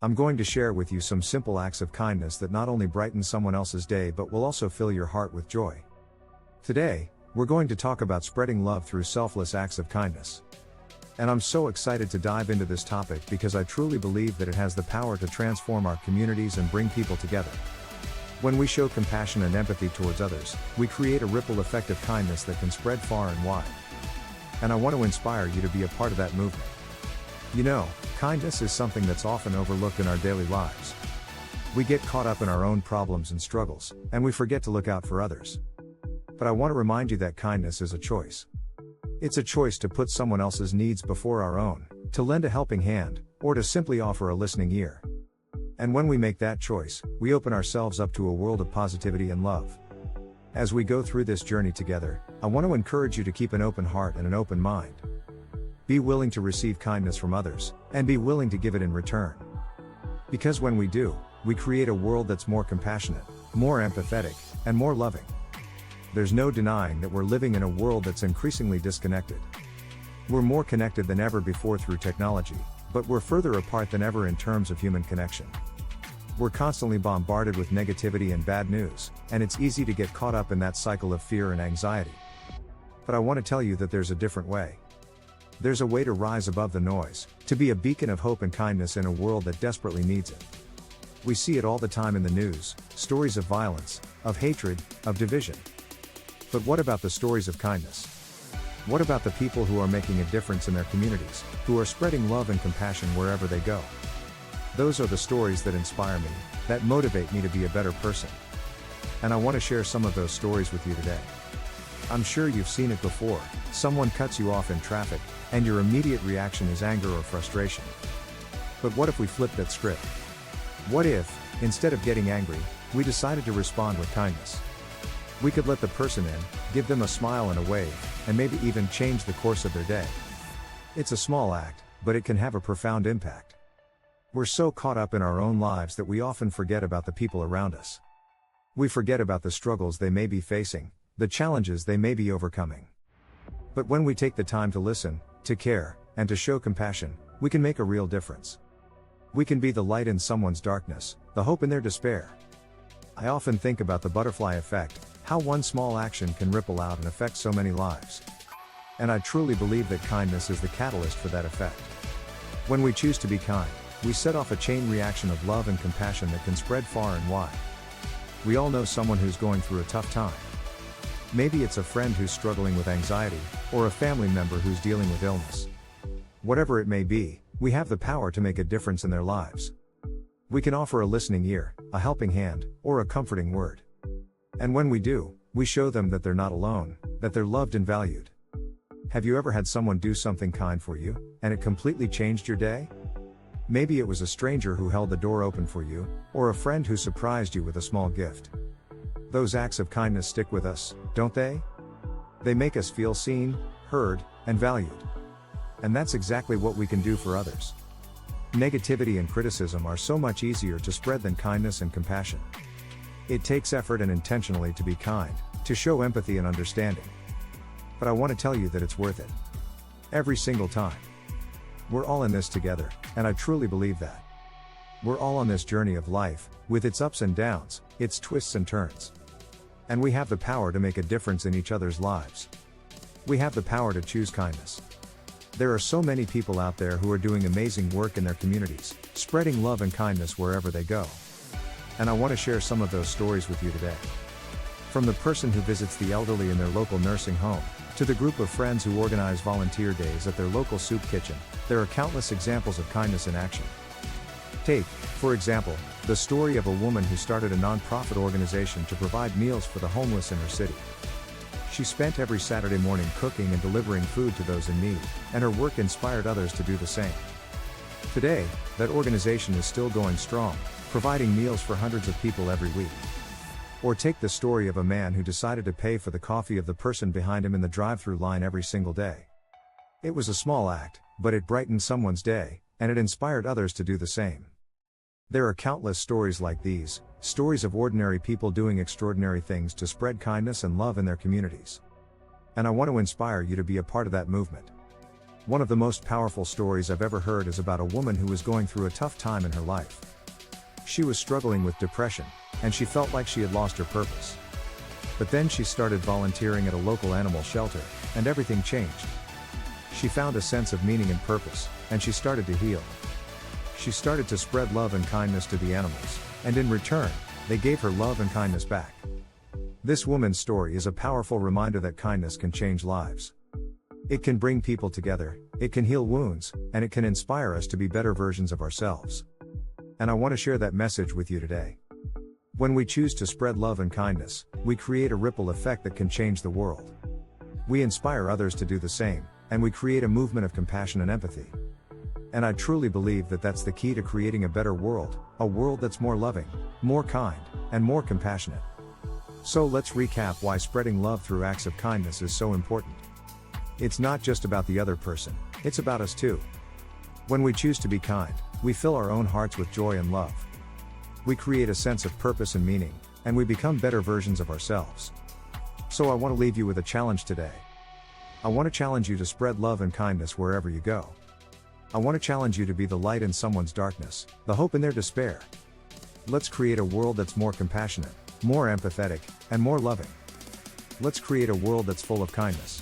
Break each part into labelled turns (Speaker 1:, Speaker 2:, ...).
Speaker 1: I'm going to share with you some simple acts of kindness that not only brighten someone else's day but will also fill your heart with joy. Today, we're going to talk about spreading love through selfless acts of kindness. And I'm so excited to dive into this topic because I truly believe that it has the power to transform our communities and bring people together. When we show compassion and empathy towards others, we create a ripple effect of kindness that can spread far and wide. And I want to inspire you to be a part of that movement. You know, kindness is something that's often overlooked in our daily lives. We get caught up in our own problems and struggles, and we forget to look out for others. But I want to remind you that kindness is a choice. It's a choice to put someone else's needs before our own, to lend a helping hand, or to simply offer a listening ear. And when we make that choice, we open ourselves up to a world of positivity and love. As we go through this journey together, I want to encourage you to keep an open heart and an open mind. Be willing to receive kindness from others, and be willing to give it in return. Because when we do, we create a world that's more compassionate, more empathetic, and more loving. There's no denying that we're living in a world that's increasingly disconnected. We're more connected than ever before through technology, but we're further apart than ever in terms of human connection. We're constantly bombarded with negativity and bad news, and it's easy to get caught up in that cycle of fear and anxiety. But I want to tell you that there's a different way. There's a way to rise above the noise, to be a beacon of hope and kindness in a world that desperately needs it. We see it all the time in the news, stories of violence, of hatred, of division. But what about the stories of kindness? What about the people who are making a difference in their communities, who are spreading love and compassion wherever they go? Those are the stories that inspire me, that motivate me to be a better person. And I want to share some of those stories with you today. I'm sure you've seen it before. Someone cuts you off in traffic, and your immediate reaction is anger or frustration. But what if we flipped that script? What if, instead of getting angry, we decided to respond with kindness? We could let the person in, give them a smile and a wave, and maybe even change the course of their day. It's a small act, but it can have a profound impact. We're so caught up in our own lives that we often forget about the people around us. We forget about the struggles they may be facing, the challenges they may be overcoming. But when we take the time to listen, to care, and to show compassion, we can make a real difference. We can be the light in someone's darkness, the hope in their despair. I often think about the butterfly effect, how one small action can ripple out and affect so many lives. And I truly believe that kindness is the catalyst for that effect. When we choose to be kind, we set off a chain reaction of love and compassion that can spread far and wide. We all know someone who's going through a tough time. Maybe it's a friend who's struggling with anxiety, or a family member who's dealing with illness. Whatever it may be, we have the power to make a difference in their lives. We can offer a listening ear, a helping hand, or a comforting word. And when we do, we show them that they're not alone, that they're loved and valued. Have you ever had someone do something kind for you, and it completely changed your day? Maybe it was a stranger who held the door open for you, or a friend who surprised you with a small gift. Those acts of kindness stick with us, don't they? They make us feel seen, heard, and valued. And that's exactly what we can do for others. Negativity and criticism are so much easier to spread than kindness and compassion. It takes effort and intentionally to be kind, to show empathy and understanding. But I want to tell you that it's worth it. Every single time. We're all in this together, and I truly believe that. We're all on this journey of life, with its ups and downs, its twists and turns. And we have the power to make a difference in each other's lives. We have the power to choose kindness. There are so many people out there who are doing amazing work in their communities, spreading love and kindness wherever they go. And I want to share some of those stories with you today. From the person who visits the elderly in their local nursing home, to the group of friends who organize volunteer days at their local soup kitchen, there are countless examples of kindness in action. Take, for example, the story of a woman who started a non-profit organization to provide meals for the homeless in her city. She spent every Saturday morning cooking and delivering food to those in need, and her work inspired others to do the same. Today, that organization is still going strong, providing meals for hundreds of people every week. Or take the story of a man who decided to pay for the coffee of the person behind him in the drive-through line every single day. It was a small act, but it brightened someone's day, and it inspired others to do the same. There are countless stories like these, stories of ordinary people doing extraordinary things to spread kindness and love in their communities. And I want to inspire you to be a part of that movement. One of the most powerful stories I've ever heard is about a woman who was going through a tough time in her life. She was struggling with depression, and she felt like she had lost her purpose. But then she started volunteering at a local animal shelter, and everything changed. She found a sense of meaning and purpose, and she started to heal. She started to spread love and kindness to the animals, and in return, they gave her love and kindness back. This woman's story is a powerful reminder that kindness can change lives. It can bring people together, it can heal wounds, and it can inspire us to be better versions of ourselves. And I want to share that message with you today. When we choose to spread love and kindness, we create a ripple effect that can change the world. We inspire others to do the same, and we create a movement of compassion and empathy. And I truly believe that that's the key to creating a better world, a world that's more loving, more kind, and more compassionate. So let's recap why spreading love through acts of kindness is so important. It's not just about the other person, it's about us too. When we choose to be kind, we fill our own hearts with joy and love. We create a sense of purpose and meaning, and we become better versions of ourselves. So I want to leave you with a challenge today. I want to challenge you to spread love and kindness wherever you go. I want to challenge you to be the light in someone's darkness, the hope in their despair. Let's create a world that's more compassionate, more empathetic, and more loving. Let's create a world that's full of kindness.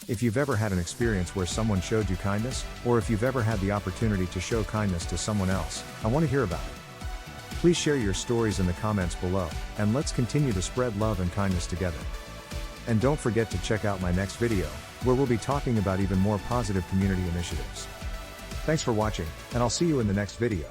Speaker 1: If you've ever had an experience where someone showed you kindness, or if you've ever had the opportunity to show kindness to someone else, I want to hear about it. Please share your stories in the comments below, and let's continue to spread love and kindness together. And don't forget to check out my next video, where we'll be talking about even more positive community initiatives. Thanks for watching, and I'll see you in the next video.